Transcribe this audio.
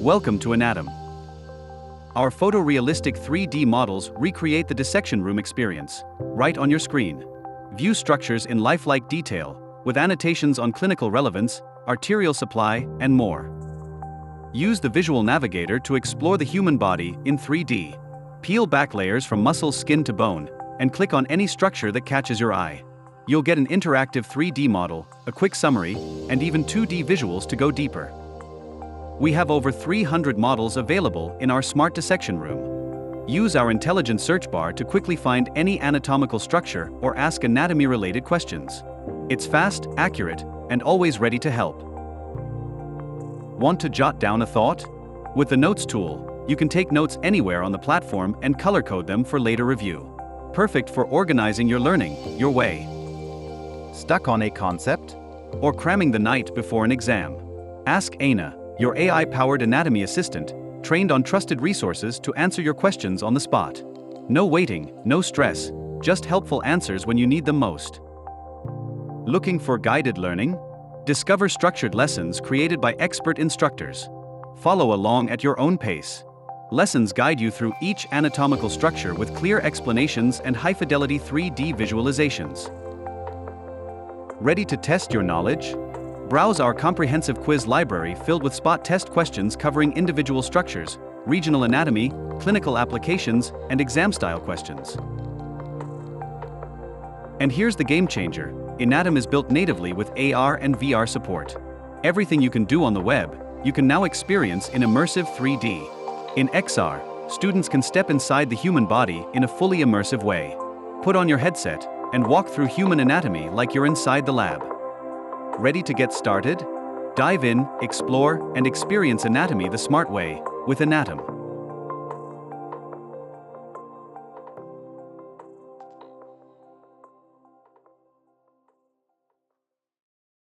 Welcome to Enatom. Our photorealistic 3D models recreate the dissection room experience, right on your screen. View structures in lifelike detail, with annotations on clinical relevance, arterial supply, and more. Use the visual navigator to explore the human body in 3D. Peel back layers from muscle, skin to bone, and click on any structure that catches your eye. You'll get an interactive 3D model, a quick summary, and even 2D visuals to go deeper. We have over 300 models available in our Smart Dissection Room. Use our intelligent search bar to quickly find any anatomical structure or ask anatomy-related questions. It's fast, accurate, and always ready to help. Want to jot down a thought? With the Notes tool, you can take notes anywhere on the platform and color code them for later review. Perfect for organizing your learning your way. Stuck on a concept? Or cramming the night before an exam? Ask Ana, your AI-powered anatomy assistant, trained on trusted resources to answer your questions on the spot. No waiting, no stress, just helpful answers when you need them most. Looking for guided learning? Discover structured lessons created by expert instructors. Follow along at your own pace. Lessons guide you through each anatomical structure with clear explanations and high-fidelity 3D visualizations. Ready to test your knowledge? Browse our comprehensive quiz library filled with spot test questions covering individual structures, regional anatomy, clinical applications, and exam-style questions. And here's the game changer: Enatom is built natively with AR and VR support. Everything you can do on the web, you can now experience in immersive 3D. In XR, students can step inside the human body in a fully immersive way. Put on your headset and walk through human anatomy like you're inside the lab. Ready to get started? Dive in, explore, and experience anatomy the smart way with Enatom.